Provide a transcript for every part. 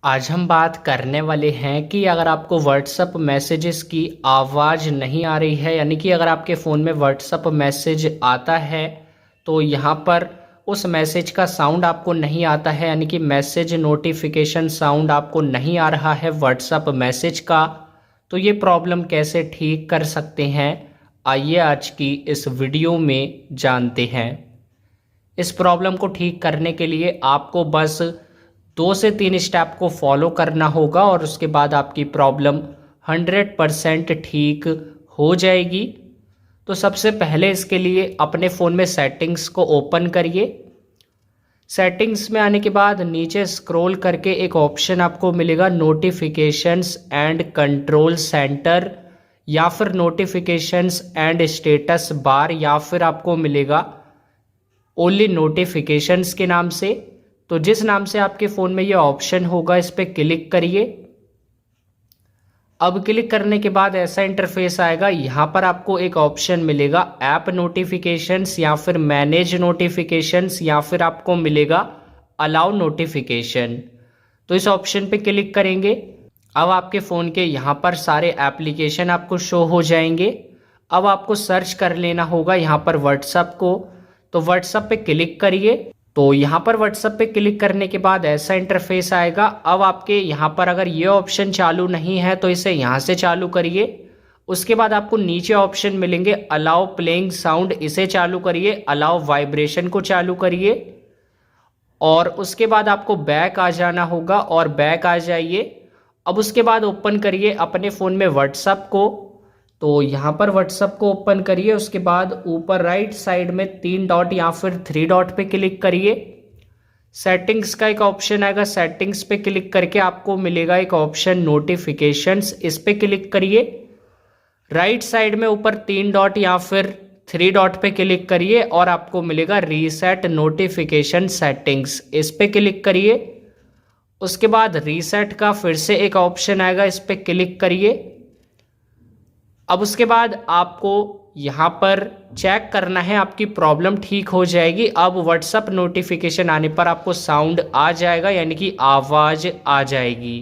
आज हम बात करने वाले हैं कि अगर आपको व्हाट्सअप मैसेजेस की आवाज़ नहीं आ रही है, यानी कि अगर आपके फ़ोन में व्हाट्सअप मैसेज आता है तो यहाँ पर उस मैसेज का साउंड आपको नहीं आता है, यानी कि मैसेज नोटिफिकेशन साउंड आपको नहीं आ रहा है व्हाट्सअप मैसेज का। तो ये प्रॉब्लम कैसे ठीक कर सकते हैं, आइए आज की इस वीडियो में जानते हैं। इस प्रॉब्लम को ठीक करने के लिए आपको बस 2 से 3 स्टेप को फॉलो करना होगा और उसके बाद आपकी प्रॉब्लम 100% ठीक हो जाएगी। तो सबसे पहले इसके लिए अपने फ़ोन में सेटिंग्स को ओपन करिए। सेटिंग्स में आने के बाद नीचे स्क्रॉल करके एक ऑप्शन आपको मिलेगा नोटिफिकेशंस एंड कंट्रोल सेंटर, या फिर नोटिफिकेशंस एंड स्टेटस बार, या फिर आपको मिलेगा ओनली नोटिफिकेशंस के नाम से। तो जिस नाम से आपके फ़ोन में ये ऑप्शन होगा इस पर क्लिक करिए। अब क्लिक करने के बाद ऐसा इंटरफेस आएगा। यहाँ पर आपको एक ऑप्शन मिलेगा ऐप नोटिफिकेशंस, या फिर मैनेज नोटिफिकेशंस, या फिर आपको मिलेगा अलाउ नोटिफिकेशन। तो इस ऑप्शन पे क्लिक करेंगे। अब आपके फ़ोन के यहाँ पर सारे एप्लीकेशन आपको शो हो जाएंगे। अब आपको सर्च कर लेना होगा यहाँ पर व्हाट्सएप को। तो व्हाट्सएप पे क्लिक करिए। तो यहाँ पर व्हाट्सएप पे क्लिक करने के बाद ऐसा इंटरफेस आएगा। अब आपके यहाँ पर अगर ये ऑप्शन चालू नहीं है तो इसे यहाँ से चालू करिए। उसके बाद आपको नीचे ऑप्शन मिलेंगे अलाउ प्लेइंग साउंड, इसे चालू करिए। अलाउ वाइब्रेशन को चालू करिए और उसके बाद आपको बैक आ जाना होगा और बैक आ जाइए। अब उसके बाद ओपन करिए अपने फ़ोन में व्हाट्सएप को। तो यहाँ पर व्हाट्सएप को ओपन करिए। उसके बाद ऊपर राइट साइड में 3 डॉट या फिर 3 डॉट पे क्लिक करिए। सेटिंग्स का एक ऑप्शन आएगा, सेटिंग्स पे क्लिक करके आपको मिलेगा एक ऑप्शन नोटिफिकेशंस, इस पे क्लिक करिए। राइट साइड में ऊपर 3 डॉट या फिर 3 डॉट पे क्लिक करिए और आपको मिलेगा रीसेट नोटिफिकेशन सेटिंग्स, इस पे क्लिक करिए। उसके बाद रीसेट का फिर से एक ऑप्शन आएगा, इस पे क्लिक करिए। अब उसके बाद आपको यहाँ पर चेक करना है, आपकी प्रॉब्लम ठीक हो जाएगी। अब व्हाट्सएप नोटिफिकेशन आने पर आपको साउंड आ जाएगा, यानी कि आवाज़ आ जाएगी।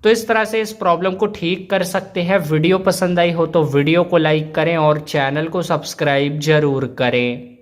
तो इस तरह से इस प्रॉब्लम को ठीक कर सकते हैं। वीडियो पसंद आई हो तो वीडियो को लाइक करें और चैनल को सब्सक्राइब जरूर करें।